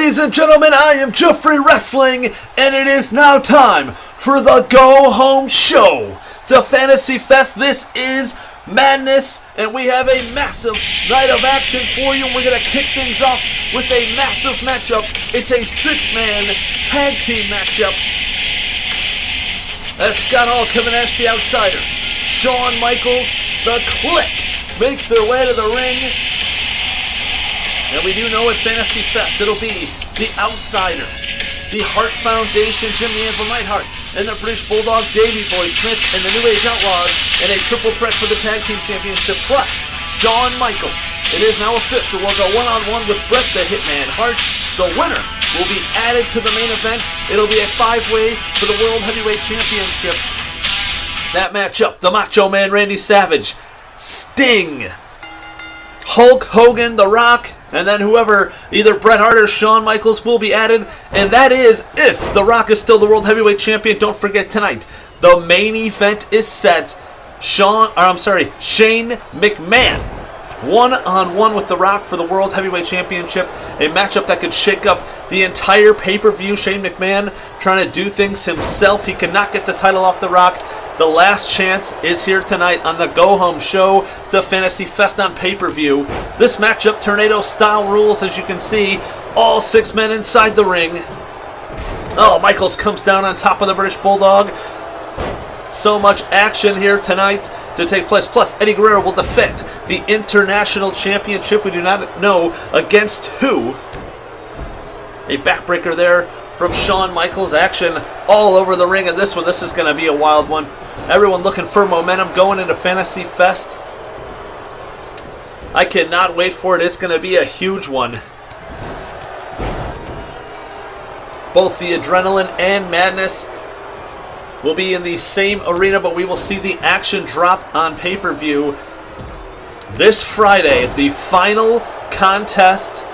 Ladies and gentlemen, I am Jeffrey Wrestling, and it is now time for the Go Home Show. To Fantasy Fest, this is madness, and we have a massive night of action for you. We're going to kick things off with a massive matchup. It's a 6-man tag team matchup. As Scott Hall, Kevin Nash, the Outsiders, Shawn Michaels, the Click, make their way to the ring. And we do know at Fantasy Fest, it'll be the Outsiders, the Hart Foundation, Jim the Anvil Neidhart, and the British Bulldog, Davey Boy Smith, and the New Age Outlaws, and a triple threat for the Tag Team Championship, plus Shawn Michaels. It is now official. We'll go one-on-one with Bret the Hitman Hart. The winner will be added to the main event. It'll be a 5-way for the World Heavyweight Championship. That matchup, the Macho Man Randy Savage, Sting, Hulk Hogan, The Rock, and then whoever, either Bret Hart or Shawn Michaels, will be added. And that is if The Rock is still the World Heavyweight Champion. Don't forget tonight, the main event is set. Shane McMahon, one-on-one with The Rock for the World Heavyweight Championship. A matchup that could shake up the entire pay-per-view. Shane McMahon trying to do things himself. He cannot get the title off The Rock. The last chance is here tonight on the Go Home Show to Fantasy Fest on pay-per-view. This matchup, tornado-style rules, as you can see. All 6 men inside the ring. Oh, Michaels comes down on top of the British Bulldog. So much action here tonight to take place. Plus, Eddie Guerrero will defend the International Championship. We do not know against who. A backbreaker there from Shawn Michaels. Action all over the ring in this one. This is going to be a wild one. Everyone looking for momentum going into Fantasy Fest. I cannot wait for it. It's going to be a huge one. Both the adrenaline and madness will be in the same arena, but we will see the action drop on pay-per-view this Friday, the final contest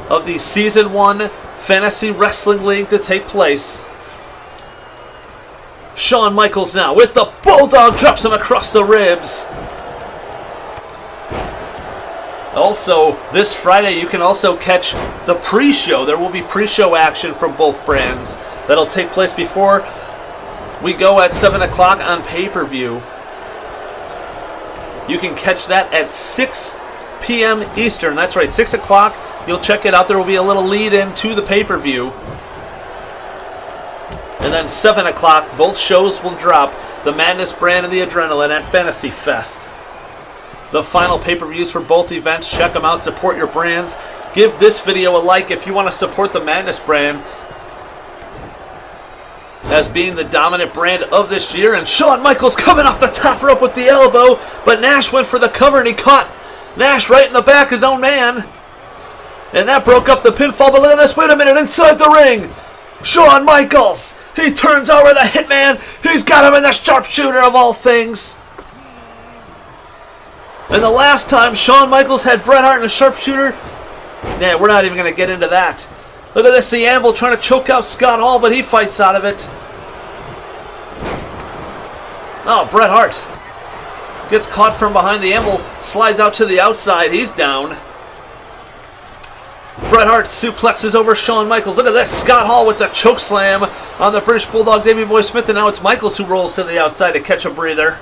of the Season 1 Fantasy Wrestling League to take place. Shawn Michaels now with the Bulldog, drops him across the ribs. Also, this Friday you can also catch the pre-show. There will be pre-show action from both brands that'll take place before we go at 7 o'clock on pay-per-view. You can catch that at 6 p.m. Eastern. That's right, 6 o'clock. You'll check it out. There will be a little lead-in to the pay-per-view. And then 7 o'clock, both shows will drop. The Madness brand and the Adrenaline at Fantasy Fest. The final pay-per-views for both events. Check them out. Support your brands. Give this video a like if you want to support the Madness brand as being the dominant brand of this year. And Shawn Michaels coming off the top rope with the elbow, but Nash went for the cover and he caught Nash right in the back, his own man. And that broke up the pinfall, but look at this. Wait a minute, inside the ring. Shawn Michaels, he turns over the Hitman. He's got him in the sharpshooter of all things. And the last time Shawn Michaels had Bret Hart in a sharpshooter, yeah, we're not even going to get into that. Look at this, the Anvil trying to choke out Scott Hall, but he fights out of it. Oh, Bret Hart gets caught from behind. The Anvil slides out to the outside. He's down. Bret Hart suplexes over Shawn Michaels. Look at this, Scott Hall with the choke slam on the British Bulldog, Davey Boy Smith, and now it's Michaels who rolls to the outside to catch a breather.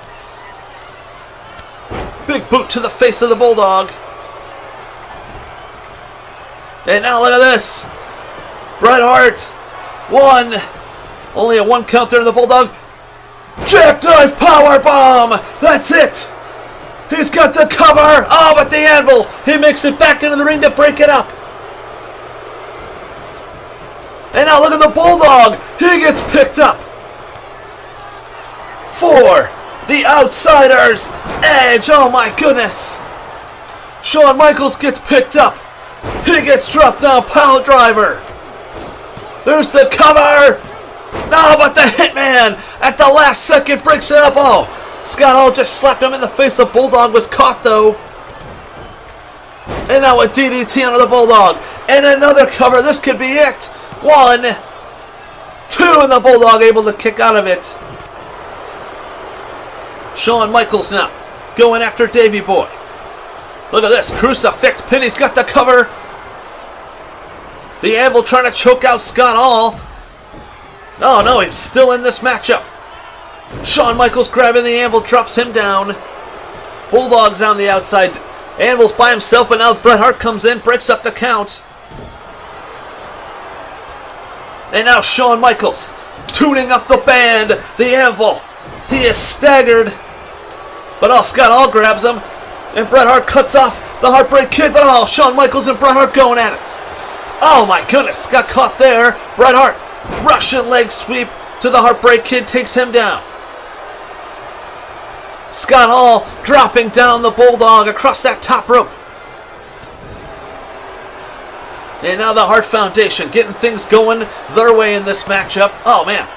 Big boot to the face of the Bulldog. And now look at this. Bret Hart, 1. Only a 1 count there to the Bulldog. Jackknife powerbomb. That's it. He's got the cover. Oh, but the Anvil. He makes it back into the ring to break it up. And now look at the Bulldog. He gets picked up. 4. The Outsiders. Edge. Oh my goodness. Shawn Michaels gets picked up. He gets dropped down. Pile driver. There's the cover. No, but the Hitman at the last second breaks it up. Oh, Scott Hall just slapped him in the face. The Bulldog was caught though. And now a DDT onto the Bulldog. And another cover. This could be it. 1, 2, and the Bulldog able to kick out of it. Shawn Michaels now going after Davey Boy. Look at this, crucifix pin. He's got the cover. The Anvil trying to choke out Scott Hall. Oh no, he's still in this matchup. Shawn Michaels grabbing the Anvil, drops him down. Bulldog's on the outside. Anvil's by himself, but now Bret Hart comes in, breaks up the count. And now Shawn Michaels tuning up the band. The Anvil. He is staggered. But Scott Hall grabs him. And Bret Hart cuts off the Heartbreak Kid. But Shawn Michaels and Bret Hart going at it. Oh my goodness. Got caught there. Bret Hart. Russian leg sweep to the Heartbreak Kid. Takes him down. Scott Hall dropping down the Bulldog across that top rope. And now the Hart Foundation getting things going their way in this matchup. Oh man.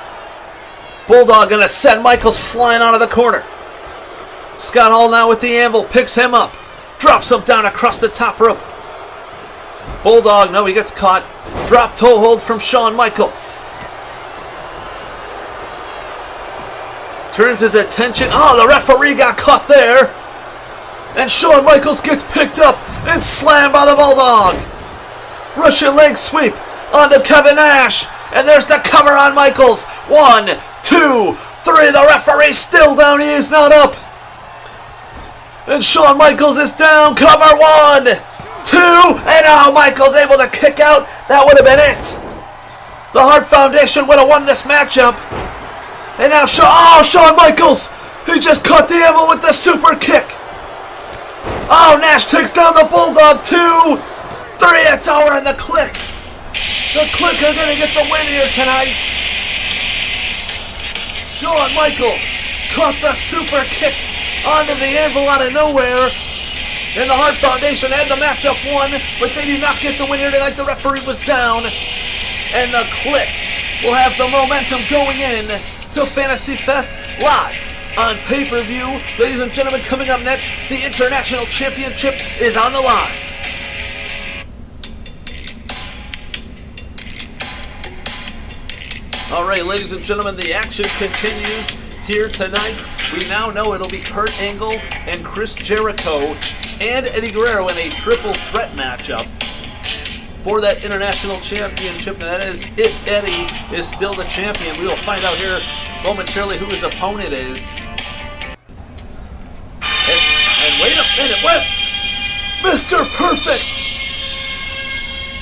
Bulldog gonna send Michaels flying out of the corner. Scott Hall now with the Anvil, picks him up, drops him down across the top rope. Bulldog, no, he gets caught. Drop toe hold from Shawn Michaels. Turns his attention. Oh, the referee got caught there. And Shawn Michaels gets picked up and slammed by the Bulldog. Russian leg sweep onto Kevin Nash. And there's the cover on Michaels. 1, 2, 3. The referee still down. He is not up. And Shawn Michaels is down. Cover 1, 2. And now Michaels able to kick out. That would have been it. The Hart Foundation would have won this matchup. And now Shawn Michaels. He just caught the Anvil with the super kick. Oh, Nash takes down the Bulldog. 2, 3. It's over in the Click. The Click are going to get the win here tonight. Shawn Michaels caught the super kick onto the Anvil out of nowhere. And the Hart Foundation had the matchup won, but they did not get the win here tonight. The referee was down. And the Click will have the momentum going in to Fantasy Fest live on pay-per-view. Ladies and gentlemen, coming up next, the International Championship is on the line. All right, ladies and gentlemen, the action continues here tonight. We now know it'll be Kurt Angle and Chris Jericho and Eddie Guerrero in a triple threat matchup for that International Championship, and that is if Eddie is still the champion. We will find out here momentarily who his opponent is. And wait a minute, what? Mr. Perfect!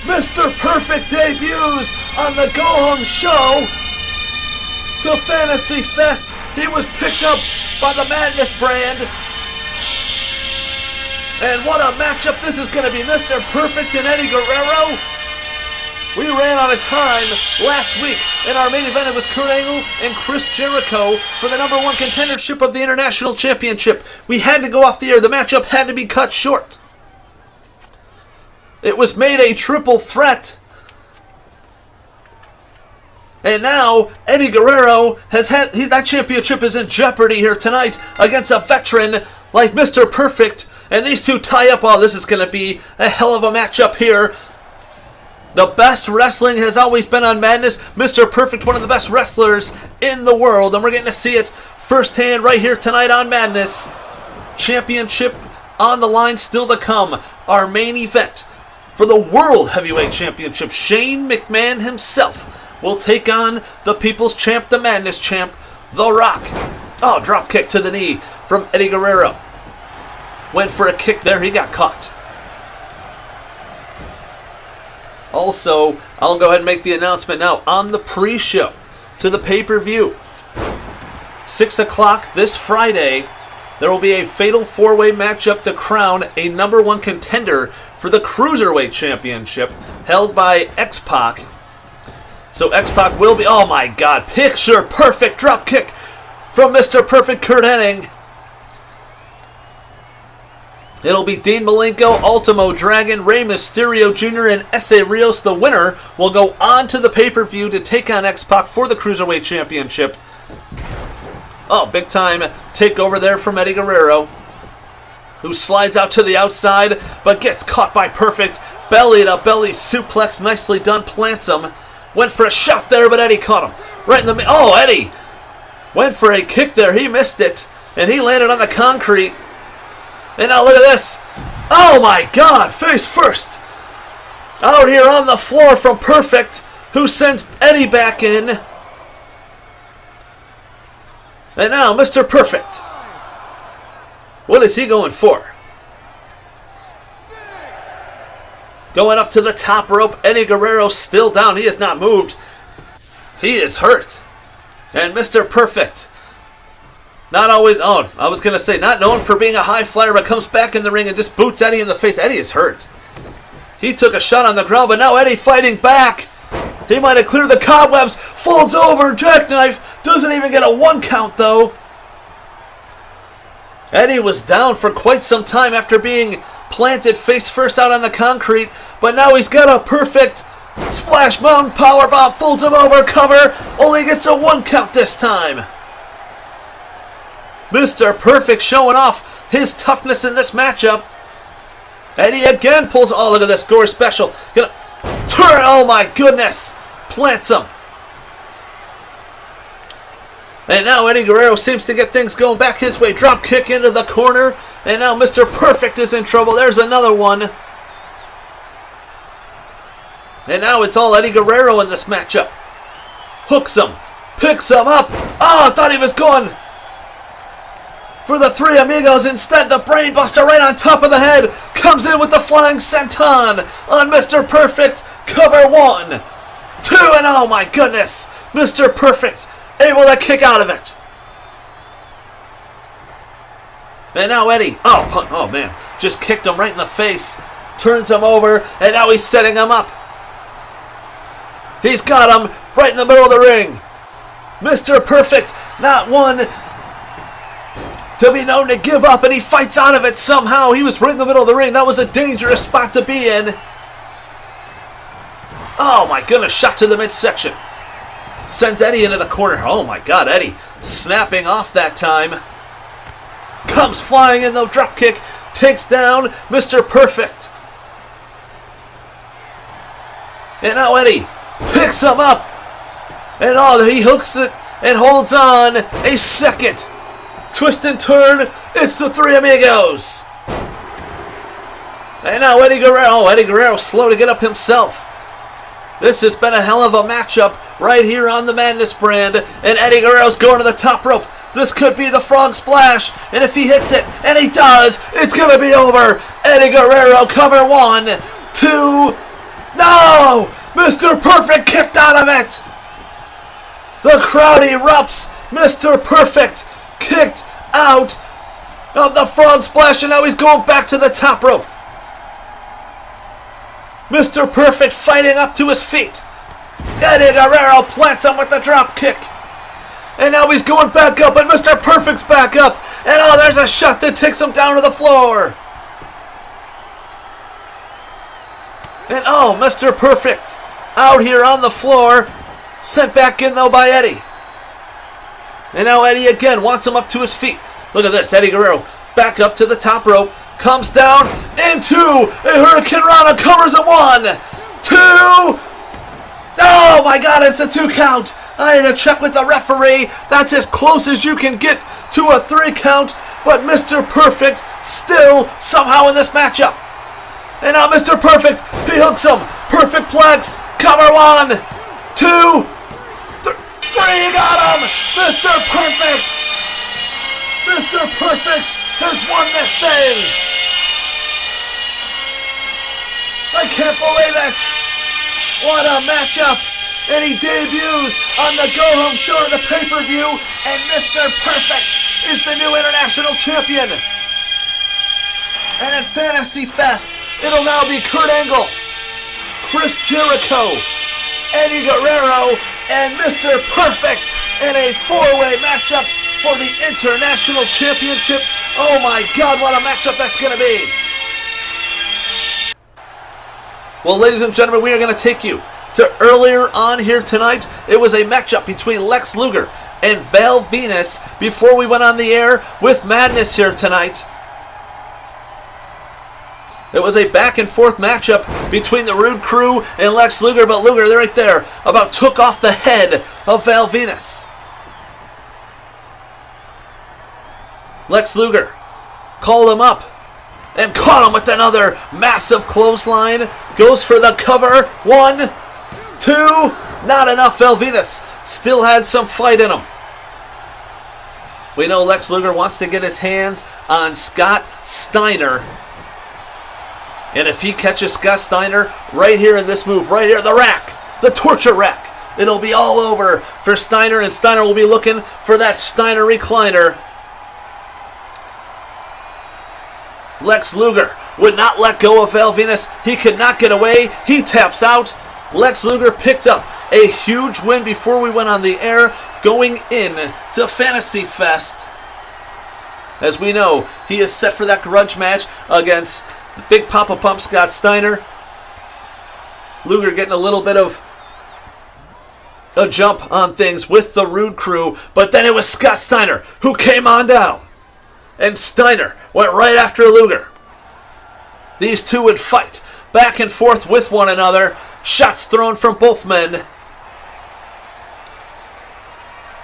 Mr. Perfect debuts on the Go Home Show to Fantasy Fest. He was picked up by the Madness brand. And what a matchup this is going to be. Mr. Perfect and Eddie Guerrero. We ran out of time last week. In our main event, it was Kurt Angle and Chris Jericho for the #1 contendership of the International Championship. We had to go off the air. The matchup had to be cut short. It was made a triple threat. And now, Eddie Guerrero that championship is in jeopardy here tonight against a veteran like Mr. Perfect. And these two tie up. Oh, this is going to be a hell of a matchup here. The best wrestling has always been on Madness. Mr. Perfect, one of the best wrestlers in the world. And we're getting to see it firsthand right here tonight on Madness. Championship on the line still to come. Our main event for the World Heavyweight Championship. Shane McMahon himself will take on the People's Champ, the Madness Champ, The Rock. Oh, drop kick to the knee from Eddie Guerrero. Went for a kick there, he got caught. Also, I'll go ahead and make the announcement now on the pre-show to the pay-per-view. 6 o'clock this Friday, there will be a fatal four-way matchup to crown a #1 contender for the Cruiserweight Championship held by X-Pac. So X-Pac will be, oh my God, picture perfect drop kick from Mr. Perfect Kurt Hennig. It'll be Dean Malenko, Ultimo Dragon, Rey Mysterio Jr., and Essa Rios. The winner will go on to the pay-per-view to take on X-Pac for the Cruiserweight Championship. Oh, big time takeover there from Eddie Guerrero, who slides out to the outside, but gets caught by Perfect. Belly-to-belly suplex, nicely done, plants him. Went for a shot there, but Eddie caught him. Right in the middle. Oh, Eddie went for a kick there. He missed it, and he landed on the concrete. And now look at this. Oh my God, face first. Out here on the floor from Perfect, who sends Eddie back in. And now Mr. Perfect. What is he going for? Going up to the top rope. Eddie Guerrero still down. He has not moved. He is hurt. And Mr. Perfect, not always, I was going to say, not known for being a high flyer, but comes back in the ring and just boots Eddie in the face. Eddie is hurt. He took a shot on the ground, but now Eddie fighting back. He might have cleared the cobwebs. Folds over, jackknife. Doesn't even get a 1 count, though. Eddie was down for quite some time after being planted face first out on the concrete, but now he's got a perfect splash mountain powerbomb, folds him over, cover, only gets a 1 count this time. Mr. Perfect showing off his toughness in this matchup. Eddie again pulls, look at this, Gore special. Gonna turn, oh my goodness, plants him. And now Eddie Guerrero seems to get things going back his way. Drop kick into the corner. And now Mr. Perfect is in trouble. There's another one. And now it's all Eddie Guerrero in this matchup. Hooks him. Picks him up. I thought he was going for the Three Amigos. Instead, the Brain Buster right on top of the head. Comes in with the Flying Senton on Mr. Perfect. Cover 1, 2, and oh my goodness. Mr. Perfect able to kick out of it. And now Eddie, oh man, just kicked him right in the face. Turns him over, and now he's setting him up. He's got him right in the middle of the ring. Mr. Perfect, not one to be known to give up, and he fights out of it somehow. He was right in the middle of the ring. That was a dangerous spot to be in. Oh my goodness, shot to the midsection. Sends Eddie into the corner. Oh my God, Eddie snapping off that time. Comes flying in the drop kick. Takes down Mr. Perfect. And now Eddie picks him up. And he hooks it and holds on a second. Twist and turn. It's the Three Amigos. And now Eddie Guerrero slow to get up himself. This has been a hell of a matchup right here on the Madness brand. And Eddie Guerrero's going to the top rope. This could be the frog splash. And if he hits it, and he does, it's going to be over. Eddie Guerrero, cover 1, 2. No! Mr. Perfect kicked out of it. The crowd erupts. Mr. Perfect kicked out of the frog splash. And now he's going back to the top rope. Mr. Perfect fighting up to his feet. Eddie Guerrero plants him with the drop kick. And now he's going back up, and Mr. Perfect's back up. And there's a shot that takes him down to the floor. And Mr. Perfect out here on the floor. Sent back in though by Eddie. And now Eddie again wants him up to his feet. Look at this, Eddie Guerrero back up to the top rope. Comes down into a Hurricane Rana, covers a 1, 2. Oh my God, it's a 2 count. I had to check with the referee. That's as close as you can get to a 3 count. But Mr. Perfect still somehow in this matchup. And now Mr. Perfect, he hooks him. Perfect plex, cover 1, 2, 3, got him. Mr. Perfect. Mr. Perfect has won this thing. I can't believe it. What a matchup. And he debuts on the go-home show of the pay-per-view. And Mr. Perfect is the new international champion. And at Fantasy Fest, it'll now be Kurt Angle, Chris Jericho, Eddie Guerrero, and Mr. Perfect in a 4-way matchup for the International Championship. Oh my God, what a matchup that's going to be. Well, ladies and gentlemen, we are going to take you to earlier on here tonight. It was a matchup between Lex Luger and Val Venus before we went on the air with Madness here tonight. It was a back and forth matchup between the Rude Crew and Lex Luger, but Luger, right there, about took off the head of Val Venus. Lex Luger called him up, And caught him with another massive clothesline. Goes for the cover. 1, 2. Not enough. Venus still had some fight in him. We know Lex Luger wants to get his hands on Scott Steiner. And if he catches Scott Steiner right here in this move, right here, the rack, the torture rack, it'll be all over for Steiner, and Steiner will be looking for that Steiner recliner. Lex Luger would not let go of Venus. He could not get away. He taps out. Lex Luger picked up a huge win before we went on the air, going in to Fantasy Fest. As we know, he is set for that grudge match against the Big Papa Pump Scott Steiner. Luger getting a little bit of a jump on things with the Rude Crew, but then it was Scott Steiner who came on down. And Steiner went right after Luger. These two would fight back and forth with one another. Shots thrown from both men.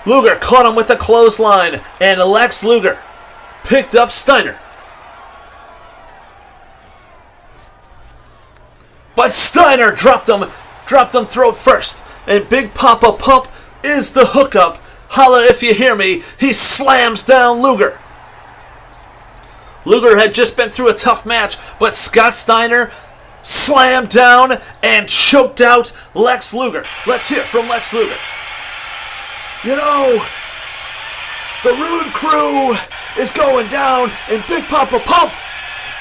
Luger caught him with the clothesline, and Lex Luger picked up Steiner. But Steiner dropped him throat first. And Big Papa Pump is the hookup. Holla if you hear me. He slams down Luger. Luger had just been through a tough match, but Scott Steiner slammed down and choked out Lex Luger. Let's hear from Lex Luger. You know, the Rude Crew is going down, and Big Papa Pump,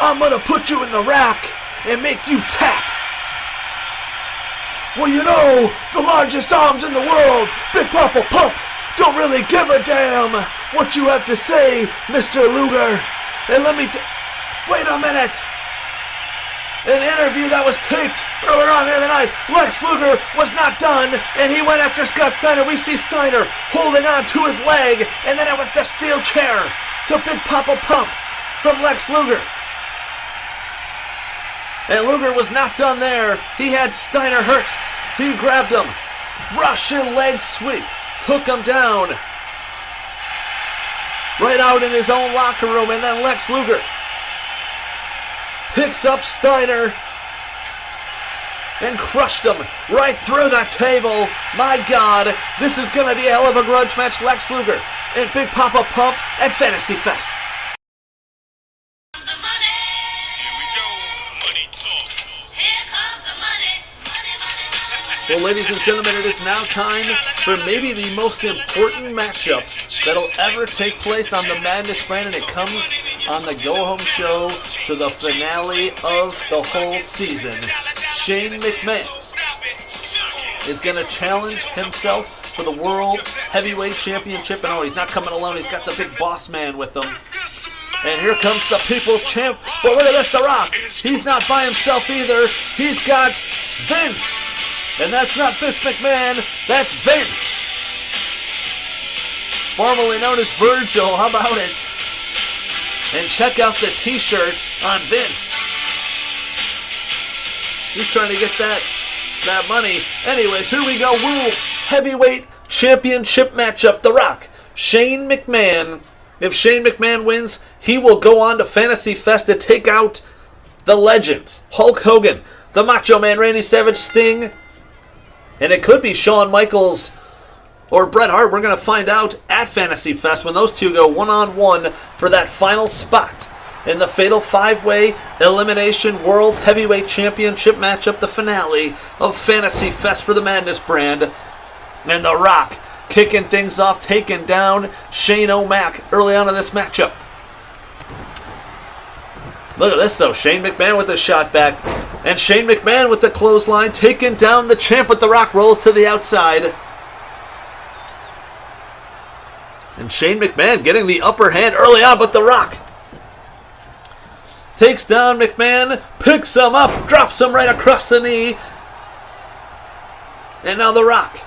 I'm going to put you in the rack and make you tap. Well, you know, the largest arms in the world, Big Papa Pump, don't really give a damn what you have to say, Mr. Luger. And let me wait a minute. An interview that was taped earlier on in the night. Lex Luger was not done, and he went after Scott Steiner. We see Steiner holding on to his leg, and then it was the steel chair to Big Papa Pump from Lex Luger. And Luger was not done there. He had Steiner hurt. He grabbed him. Russian leg sweep. Took him down. Right out in his own locker room. And then Lex Luger picks up Steiner and crushed him right through the table. My God, this is going to be a hell of a grudge match. Lex Luger and Big Papa Pump at Fantasy Fest. Well, ladies and gentlemen, it is now time for maybe the most important matchup that'll ever take place on the Madness brand, and it comes on the go-home show to the finale of the whole season. Shane McMahon is going to challenge himself for the World Heavyweight Championship. And he's not coming alone. He's got the big boss man with him. And here comes the People's Champ. But look at this, The Rock. He's not by himself either. He's got Vince. And that's not Vince McMahon, that's Vince. Formerly known as Virgil, how about it? And check out the t-shirt on Vince. He's trying to get that money. Anyways, here we go. World Heavyweight Championship matchup. The Rock, Shane McMahon. If Shane McMahon wins, he will go on to Fantasy Fest to take out the legends. Hulk Hogan, the Macho Man, Randy Savage, Sting. And it could be Shawn Michaels or Bret Hart. We're going to find out at Fantasy Fest when those two go one-on-one for that final spot in the Fatal 5-Way Elimination World Heavyweight Championship matchup, the finale of Fantasy Fest for the Madness brand. And The Rock kicking things off, taking down Shane O'Mac early on in this matchup. Look at this, though. Shane McMahon with a shot back. And Shane McMahon with the clothesline, taking down the champ with The Rock, rolls to the outside. And Shane McMahon getting the upper hand early on, but The Rock takes down McMahon, picks him up, drops him right across the knee. And now The Rock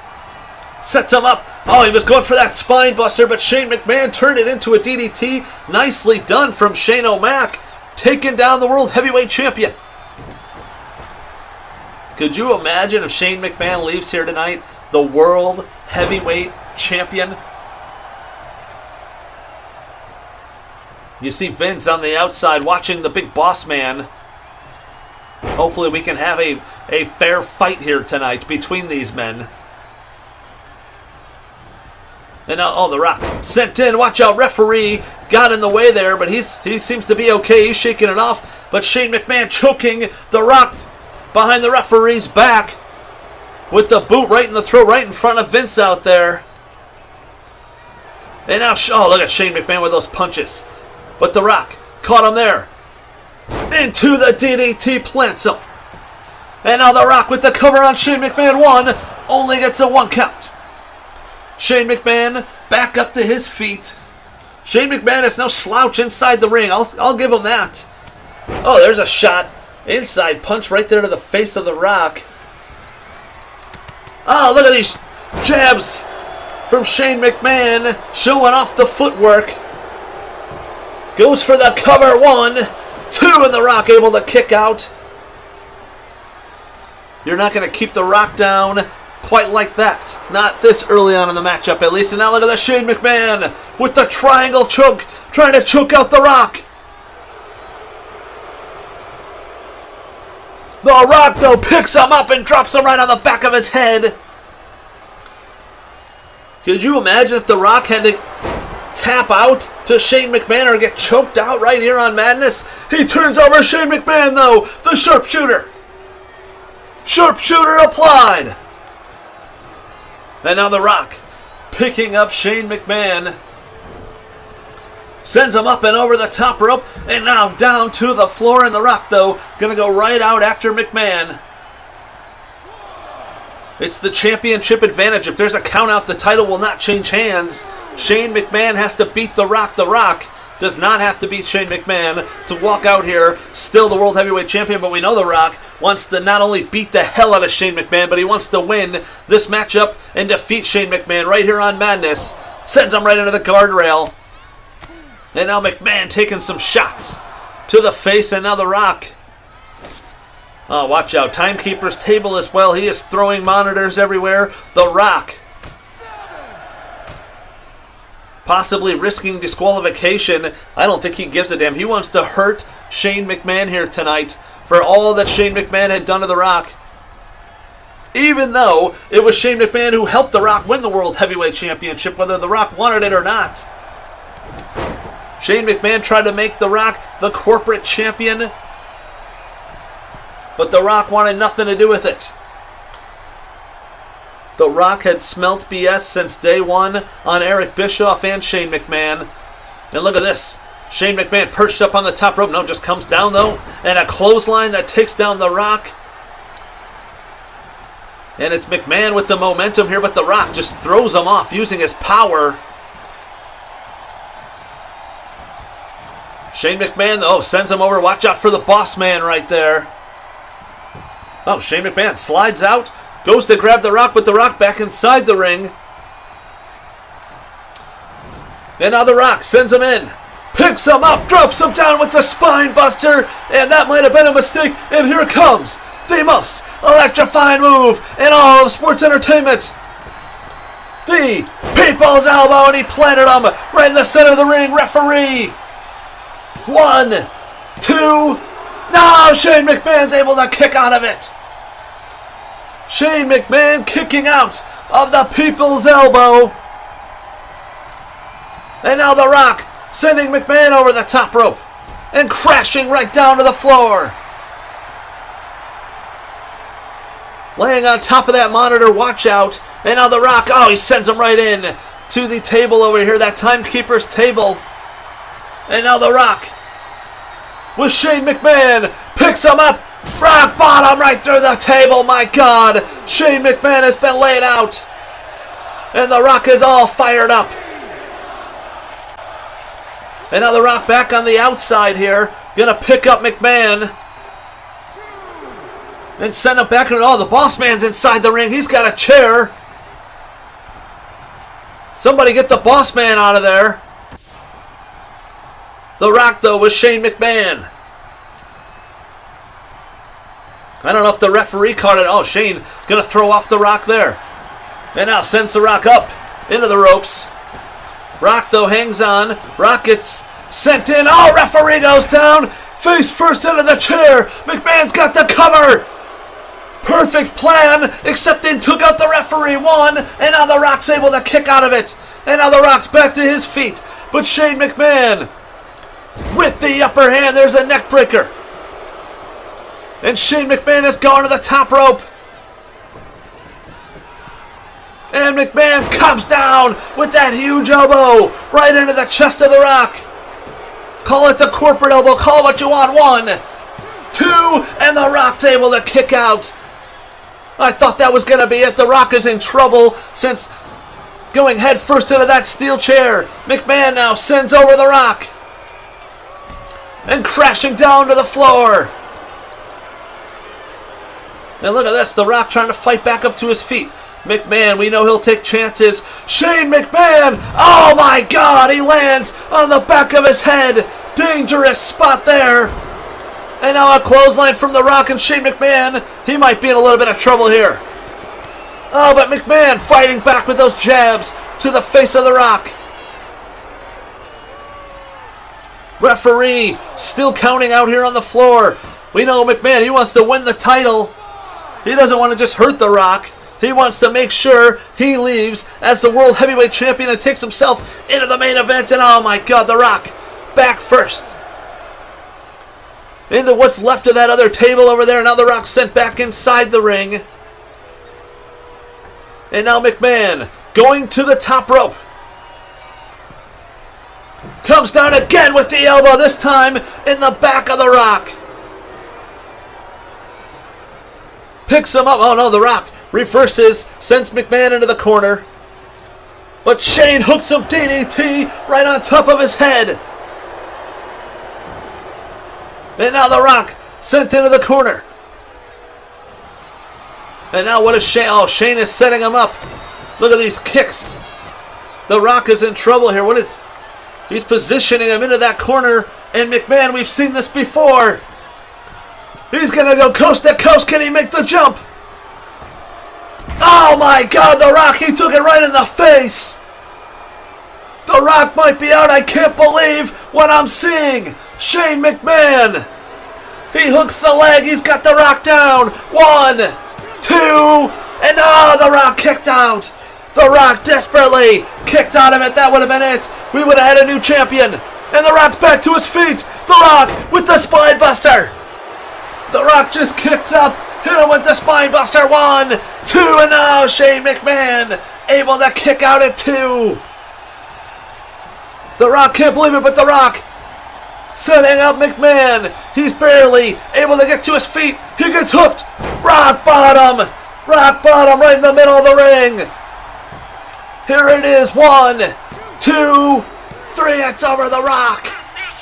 sets him up. Oh, he was going for that spine buster, but Shane McMahon turned it into a DDT. Nicely done from Shane O'Mac, taking down the World Heavyweight Champion. Could you imagine if Shane McMahon leaves here tonight, the World Heavyweight Champion? You see Vince on the outside watching the big boss man. Hopefully we can have a fair fight here tonight between these men. And now, oh, The Rock sent in. Watch out, referee got in the way there, but he seems to be okay. He's shaking it off. But Shane McMahon choking The Rock behind the referee's back with the boot right in the throat, right in front of Vince out there. And now, oh, look at Shane McMahon with those punches. But The Rock caught him there. Into the DDT, plants him. And now The Rock with the cover on Shane McMahon. One, only gets a 1 count. Shane McMahon back up to his feet. Shane McMahon is no slouch inside the ring. I'll give him that. Oh, there's a shot. Inside punch right there to the face of The Rock. Oh, look at these jabs from Shane McMahon, showing off the footwork. Goes for the cover. 1, 2, and The Rock able to kick out. You're not going to keep The Rock down quite like that. Not this early on in the matchup, at least. And now look at the Shane McMahon with the triangle choke, trying to choke out The Rock. The Rock, though, picks him up and drops him right on the back of his head. Could you imagine if The Rock had to tap out to Shane McMahon or get choked out right here on Madness? He turns over Shane McMahon, though. The sharpshooter. Sharpshooter applied. And now The Rock picking up Shane McMahon. Sends him up and over the top rope. And now down to the floor. And The Rock, though, going to go right out after McMahon. It's the championship advantage. If there's a count out, the title will not change hands. Shane McMahon has to beat The Rock. The Rock does not have to beat Shane McMahon to walk out here still the World Heavyweight Champion, but we know The Rock wants to not only beat the hell out of Shane McMahon, but he wants to win this matchup and defeat Shane McMahon right here on Madness. Sends him right into the guardrail. And now McMahon taking some shots to the face, and now The Rock. Oh, watch out. Timekeeper's table as well. He is throwing monitors everywhere. The Rock possibly risking disqualification. I don't think he gives a damn. He wants to hurt Shane McMahon here tonight for all that Shane McMahon had done to The Rock. Even though it was Shane McMahon who helped The Rock win the World Heavyweight Championship, whether The Rock wanted it or not. Shane McMahon tried to make The Rock the corporate champion, but The Rock wanted nothing to do with it. The Rock had smelt BS since day one on Eric Bischoff and Shane McMahon. And look at this. Shane McMahon perched up on the top rope. No, just comes down, though. And a clothesline that takes down The Rock. And it's McMahon with the momentum here, but The Rock just throws him off using his power. Shane McMahon, though, sends him over. Watch out for the boss man right there. Oh, Shane McMahon slides out. Goes to grab The Rock, but The Rock back inside the ring. And now The Rock sends him in. Picks him up, drops him down with the spine buster. And that might have been a mistake. And here it comes. The most electrifying move in all of sports entertainment. The people's elbow, and he planted him right in the center of the ring. Referee. 1, 2. No, Shane McMahon's able to kick out of it. Shane McMahon kicking out of the people's elbow. And now The Rock sending McMahon over the top rope and crashing right down to the floor. Laying on top of that monitor, watch out. And now The Rock, oh, he sends him right in to the table over here, that timekeeper's table. And now The Rock with Shane McMahon picks him up. Rock bottom right through the table. My God, Shane McMahon has been laid out. And The Rock is all fired up. And now The Rock back on the outside here. Gonna pick up McMahon. And send him back. Oh, the boss man's inside the ring. He's got a chair. Somebody get the boss man out of there. The Rock, though, with Shane McMahon. I don't know if the referee caught it. Oh, Shane going to throw off The Rock there. And now sends The Rock up into the ropes. Rock, though, hangs on. Rock gets sent in. Oh, referee goes down. Face first into the chair. McMahon's got the cover. Perfect plan, except they took out the referee. One, and now The Rock's able to kick out of it. And now The Rock's back to his feet. But Shane McMahon, with the upper hand, there's a neck breaker. And Shane McMahon has gone to the top rope. And McMahon comes down with that huge elbow right into the chest of The Rock. Call it the corporate elbow, call it what you want. 1, 2, and The Rock's able to kick out. I thought that was going to be it. The Rock is in trouble since going head first into that steel chair. McMahon now sends over The Rock. And crashing down to the floor. And look at this, The Rock trying to fight back up to his feet. McMahon, we know he'll take chances. Shane McMahon, oh my God, he lands on the back of his head. Dangerous spot there. And now a clothesline from The Rock, and Shane McMahon, he might be in a little bit of trouble here. Oh, but McMahon fighting back with those jabs to the face of The Rock. Referee still counting out here on the floor. We know McMahon, he wants to win the title. He doesn't want to just hurt The Rock. He wants to make sure he leaves as the World Heavyweight Champion and takes himself into the main event. And oh my God, The Rock back first into what's left of that other table over there. Now The Rock sent back inside the ring. And now McMahon going to the top rope. Comes down again with the elbow, this time in the back of The Rock. Picks him up. Oh no, The Rock reverses, sends McMahon into the corner. But Shane hooks him DDT right on top of his head. And now The Rock sent into the corner. And now what is Shane? Oh, Shane is setting him up. Look at these kicks. The Rock is in trouble here. He's positioning him into that corner. And McMahon, we've seen this before. He's going to go coast to coast. Can he make the jump? Oh my God, The Rock, he took it right in the face. The Rock might be out. I can't believe what I'm seeing. Shane McMahon. He hooks the leg. He's got The Rock down. 1, 2, and The Rock kicked out. The Rock desperately kicked out of it. That would have been it. We would have had a new champion. And The Rock's back to his feet. The Rock with the spine buster. The Rock just kicked up. Hit him with the spine buster. 1, 2, and now Shane McMahon able to kick out at 2. The Rock can't believe it, but The Rock setting up McMahon. He's barely able to get to his feet. He gets hooked. Rock bottom. Rock bottom right in the middle of the ring. Here it is. 1, 2, 3. It's over. The Rock.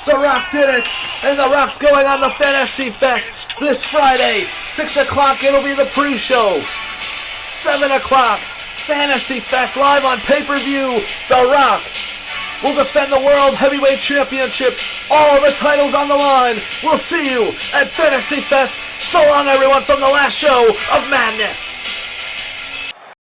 The Rock did it. And The Rock's going on the Fantasy Fest this Friday. 6 o'clock. It'll be the pre-show. 7 o'clock. Fantasy Fest live on pay-per-view. The Rock will defend the World Heavyweight Championship. All the titles on the line. We'll see you at Fantasy Fest. So long, everyone, from the last show of Madness.